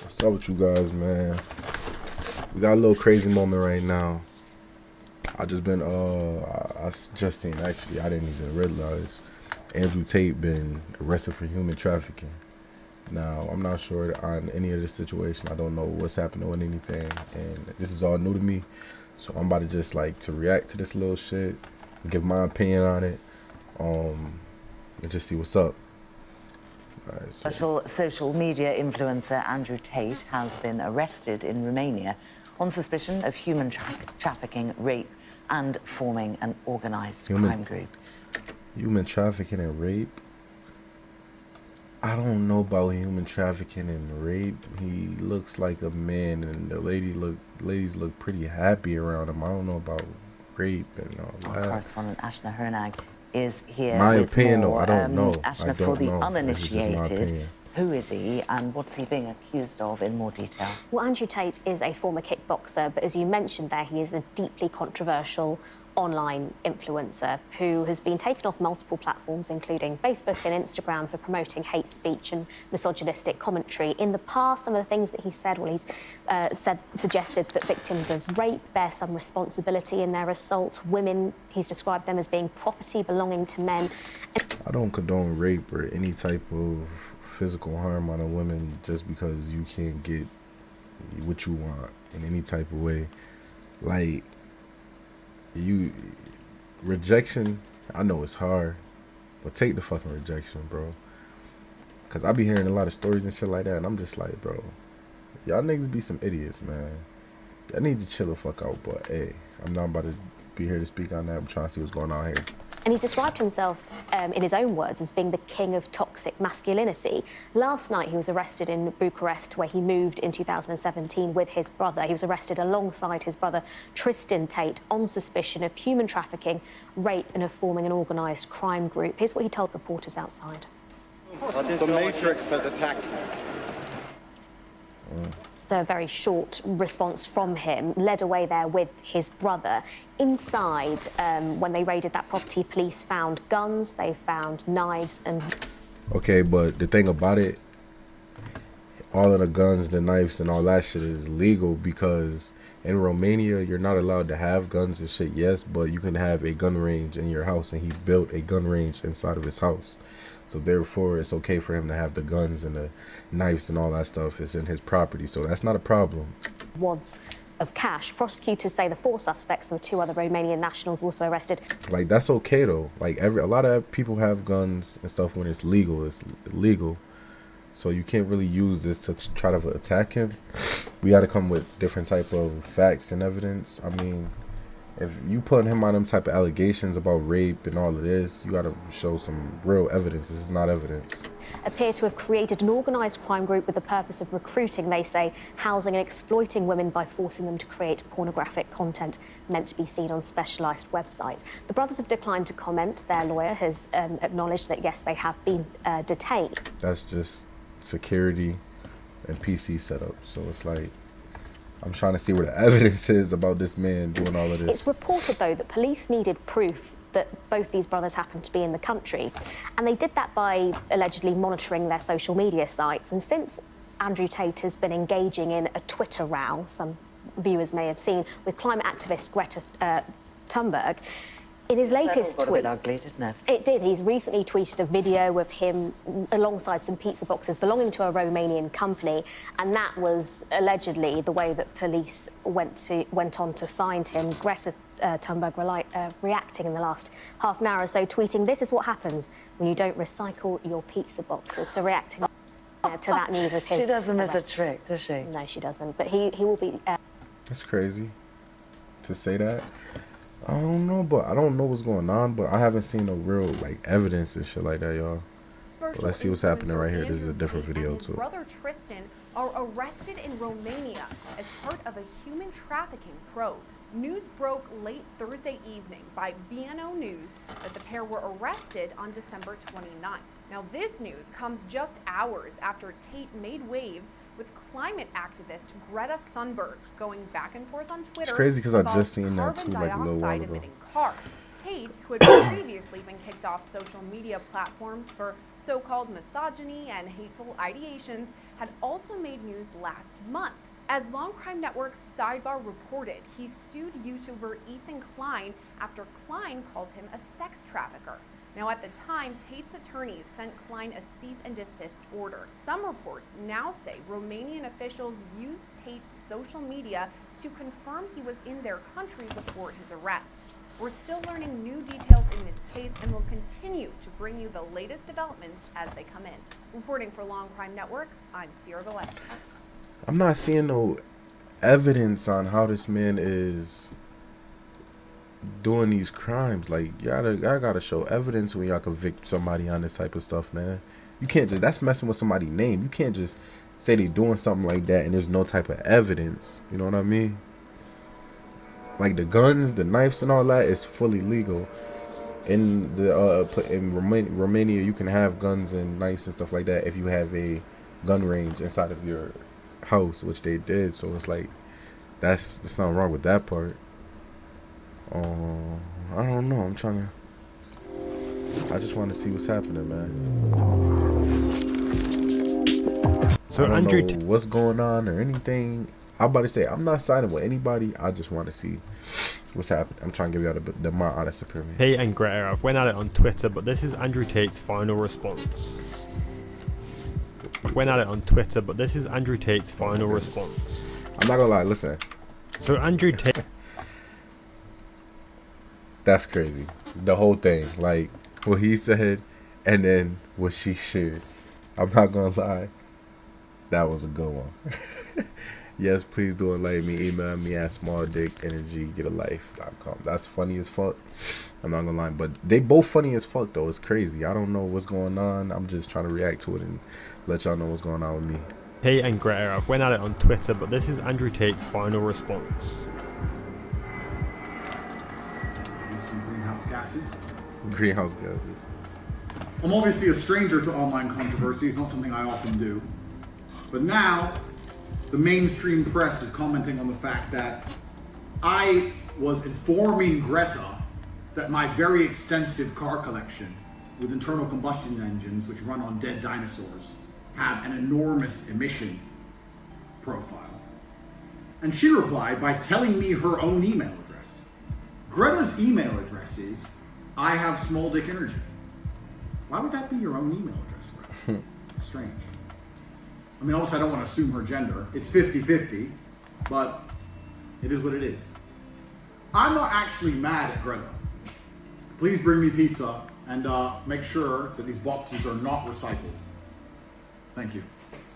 What's up with you guys, man? We got a little crazy moment right now. I just seen, actually, I didn't even realize Andrew Tate been arrested for human trafficking. Now, I'm not sure on any of this situation. I don't know what's happening with anything, and this is all new to me. So I'm about to just to react to this little shit, give my opinion on it, and just see what's up. Right, so. Social media influencer Andrew Tate has been arrested in Romania on suspicion of human trafficking, rape, and forming an organized crime group. Human trafficking and rape? I don't know about human trafficking and rape. He looks like a man, and the ladies look pretty happy around him. I don't know about rape and all that. Correspondent Ashna Hernag is here. My with opinion, more. though, I don't know. Ashna, I don't for the know. uninitiated, who is he and what's he being accused of in more detail? Well, Andrew Tate is a former kickboxer, but as you mentioned there, he is a deeply controversial online influencer who has been taken off multiple platforms, including Facebook and Instagram, for promoting hate speech and misogynistic commentary. In the past, some of the things that he said, well, he's suggested that victims of rape bear some responsibility in their assault. Women, he's described them as being property belonging to men. I don't condone rape or any type of physical harm on a woman just because you can't get what you want in any type of way. Rejection, I know it's hard, but take the fucking rejection, bro. Cause I be hearing a lot of stories and shit like that, and I'm just like, bro, y'all niggas be some idiots, man. Y'all need to chill the fuck out, but hey, I'm not about to be here to speak on that. I'm trying to see what's going on here. And he's described himself, in his own words, as being the king of toxic masculinity. Last night, he was arrested in Bucharest, where he moved in 2017 with his brother. He was arrested alongside his brother, Triston Tate, on suspicion of human trafficking, rape, and of forming an organised crime group. Here's what he told reporters outside. The Matrix has attacked me. So a very short response from him, led away there with his brother. Inside, when they raided that property, police found guns, they found knives and... Okay, but the thing about it, all of the guns, the knives, and all that shit is legal because in Romania, you're not allowed to have guns and shit, yes, but you can have a gun range in your house, and he built a gun range inside of his house. So therefore, it's okay for him to have the guns and the knives and all that stuff. It's in his property, so that's not a problem. Wads of cash. Prosecutors say the 4 suspects and the 2 other Romanian nationals also arrested. That's okay though. A lot of people have guns and stuff when it's legal. It's illegal. So you can't really use this to try to attack him. We got to come with different type of facts and evidence. I mean, if you put him on them type of allegations about rape and all of this, you got to show some real evidence. This is not evidence. Appear to have created an organised crime group with the purpose of recruiting, they say, housing and exploiting women by forcing them to create pornographic content meant to be seen on specialised websites. The brothers have declined to comment. Their lawyer has acknowledged that, yes, they have been detained. That's just security and PC setup. So it's I'm trying to see where the evidence is about this man doing all of this. It's reported, though, that police needed proof that both these brothers happened to be in the country. And they did that by allegedly monitoring their social media sites. And since Andrew Tate has been engaging in a Twitter row, some viewers may have seen, with climate activist Greta Thunberg, in his latest tweet... That got a bit ugly, didn't it? It did. He's recently tweeted a video of him alongside some pizza boxes belonging to a Romanian company, and that was allegedly the way that police went on to find him. Greta Thunberg reacting in the last half an hour or so, tweeting, "This is what happens when you don't recycle your pizza boxes." So reacting to that news of his... She doesn't miss a arrest. trick, does she? No, she doesn't. But he will be... That's crazy to say that. I don't know, but I don't know what's going on, but I haven't seen no real evidence and shit like that, y'all. But let's see what's happening right here. This is a different video too. His brother Tristan are arrested in Romania as part of a human trafficking probe. News broke late Thursday evening by BNO News that the pair were arrested on December 29th. Now, this news comes just hours after Tate made waves with climate activist Greta Thunberg going back and forth on Twitter. It's crazy because I just seen that carbon too, a little while ago. dioxide-emitting cars. Tate, who had previously been kicked off social media platforms for so-called misogyny and hateful ideations, had also made news last month. As Long Crime Network's Sidebar reported, he sued YouTuber Ethan Klein after Klein called him a sex trafficker. Now, at the time, Tate's attorneys sent Klein a cease and desist order. Some reports now say Romanian officials used Tate's social media to confirm he was in their country before his arrest. We're still learning new details in this case and will continue to bring you the latest developments as they come in. Reporting for Long Crime Network, I'm Sierra Gillespie. I'm not seeing no evidence on how this man is doing these crimes. Like, y'all gotta show evidence when y'all convict somebody on this type of stuff, man. You can't just, that's messing with somebody's name. You can't just say they doing something like that and there's no type of evidence. You know what I mean? Like the guns, the knives and all that is fully legal. In the in Romania, you can have guns and knives and stuff like that if you have a gun range inside of your house, which they did. So it's like, there's nothing wrong with that part. I don't know. I just want to see what's happening, man. So I don't Andrew, know what's going on or anything. I'm about to say I'm not siding with anybody. I just want to see what's happening. I'm trying to give y'all my honest opinion. Tate and Greta have went at it on Twitter, but this is Andrew Tate's final response. I'm not gonna lie. Listen. So Andrew Tate. That's crazy. The whole thing, like what he said, and then what she shared. I'm not gonna lie. That was a good one. Yes, please do enlighten me. Email me at smalldickenergy.getalife.com. That's funny as fuck. I'm not gonna lie, but they both funny as fuck though. It's crazy. I don't know what's going on. I'm just trying to react to it and let y'all know what's going on with me. Tate and Greta have went at it on Twitter, but this is Andrew Tate's final response. Some greenhouse gases. Greenhouse gases. I'm obviously a stranger to online controversy. It's not something I often do. But now, the mainstream press is commenting on the fact that I was informing Greta that my very extensive car collection with internal combustion engines, which run on dead dinosaurs, have an enormous emission profile. And she replied by telling me her own email address. Greta's email address is, I have small dick energy. Why would that be your own email address, Greta? Strange. I mean, obviously I don't want to assume her gender. It's 50-50, but it is what it is. I'm not actually mad at Greta. Please bring me pizza and make sure that these boxes are not recycled. Thank you.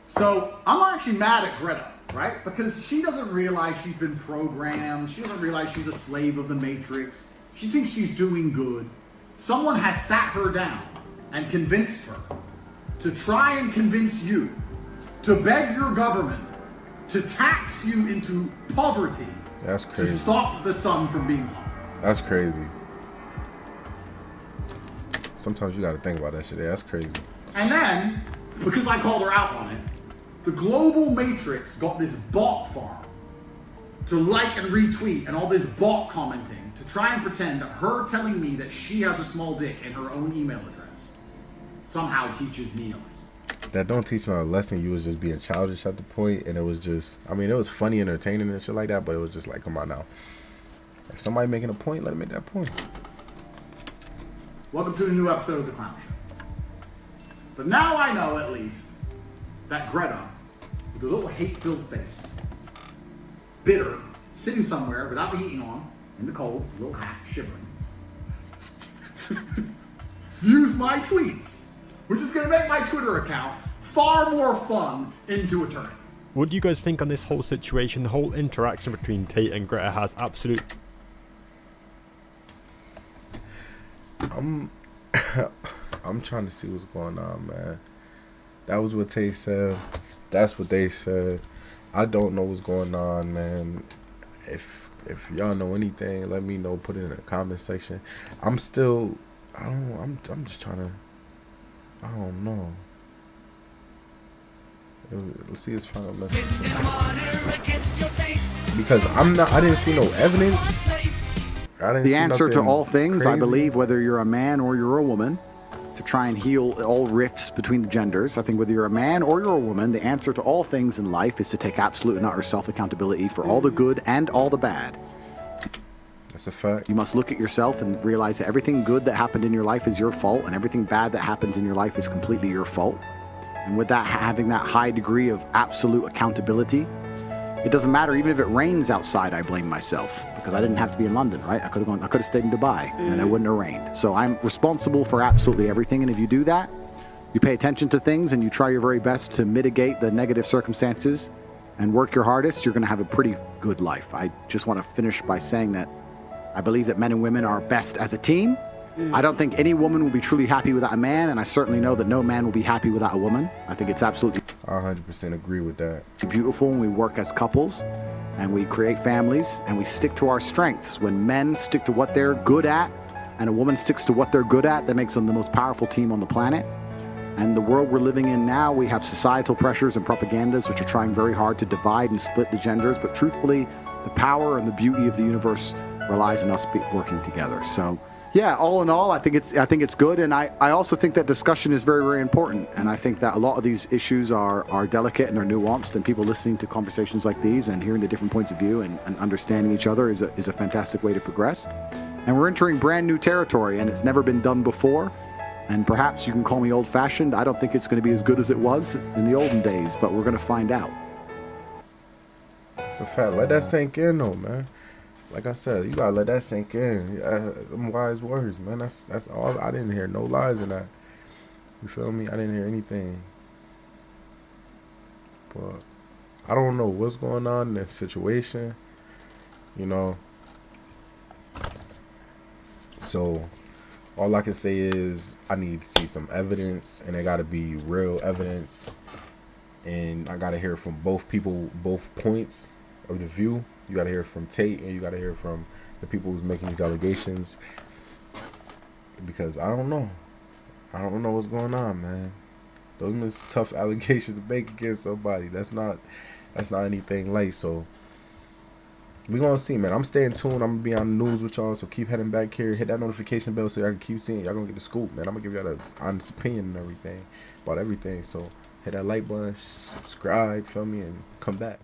So I'm not actually mad at Greta, right? Because she doesn't realize she's been programmed. She doesn't realize she's a slave of the Matrix. She thinks she's doing good. Someone has sat her down and convinced her to try and convince you to beg your government to tax you into poverty. That's crazy. To stop the sun from being hot. That's crazy. Sometimes you gotta think about that shit. That's crazy. And then, because I called her out on it, the global Matrix got this bot farm to like and retweet and all this bot commenting to try and pretend that her telling me that she has a small dick in her own email address somehow teaches me a lesson. That don't teach her a lesson. You was just being childish at the point, and it was just, I mean, it was funny, entertaining and shit like that, but it was just like, come on now. If somebody making a point, let them make that point. Welcome to a new episode of The Clown Show. But now I know, at least, that Greta, with a little hate-filled face, bitter, sitting somewhere without the heating on, in the cold, a little hat, shivering, views my tweets, which is going to make my Twitter account far more fun into eternity. What do you guys think on this whole situation? The whole interaction between Tate and Greta has absolute... I'm trying to see what's going on, man. That was what Tate said. That's what they said. I don't know what's going on, man. If y'all know anything, let me know. Put it in the comment section. I'm just trying to, I don't know. Let's see, it's trying to mess because I didn't see no evidence. The answer to all things, I believe, whether you're a man or you're a woman, to try and heal all rifts between the genders. I think whether you're a man or you're a woman, the answer to all things in life is to take absolute and utter self-accountability for all the good and all the bad. That's a fact. You must look at yourself and realize that everything good that happened in your life is your fault, and everything bad that happens in your life is completely your fault. And with that, having that high degree of absolute accountability, it doesn't matter. Even if it rains outside, I blame myself because I didn't have to be in London, right? I could have stayed in Dubai and it wouldn't have rained. So I'm responsible for absolutely everything. And if you do that, you pay attention to things and you try your very best to mitigate the negative circumstances and work your hardest, you're going to have a pretty good life. I just want to finish by saying that I believe that men and women are best as a team. I don't think any woman will be truly happy without a man, and I certainly know that no man will be happy without a woman. I think it's absolutely I 100% agree with that. beautiful when we work as couples and we create families and we stick to our strengths. When men stick to what they're good at and a woman sticks to what they're good at, that makes them the most powerful team on the planet. And the world we're living in now, we have societal pressures and propagandas which are trying very hard to divide and split the genders, but truthfully, the power and the beauty of the universe relies on us working together. So yeah, all in all, I think it's good, and I also think that discussion is very, very important, and I think that a lot of these issues are delicate and are nuanced, and people listening to conversations like these and hearing the different points of view and understanding each other is a fantastic way to progress. And we're entering brand new territory, and it's never been done before, and perhaps you can call me old-fashioned. I don't think it's going to be as good as it was in the olden days, but we're going to find out. It's a fact. Let that sink in, though, man. Like I said, you gotta let that sink in. Them wise words, man. That's all. I didn't hear no lies in that. You feel me? I didn't hear anything. But I don't know what's going on in this situation. You know. So all I can say is I need to see some evidence, and it gotta be real evidence. And I gotta hear from both people, both points of the view. You gotta hear from Tate, and you gotta hear from the people who's making these allegations, because I don't know what's going on, man. Those are tough allegations to make against somebody. That's not anything light. So we gonna see, man. I'm staying tuned. I'm gonna be on the news with y'all, so keep heading back here. Hit that notification bell so y'all can keep seeing. Y'all gonna get the scoop, man. I'm gonna give y'all the honest opinion and everything about everything. So hit that like button, subscribe, feel me, and come back.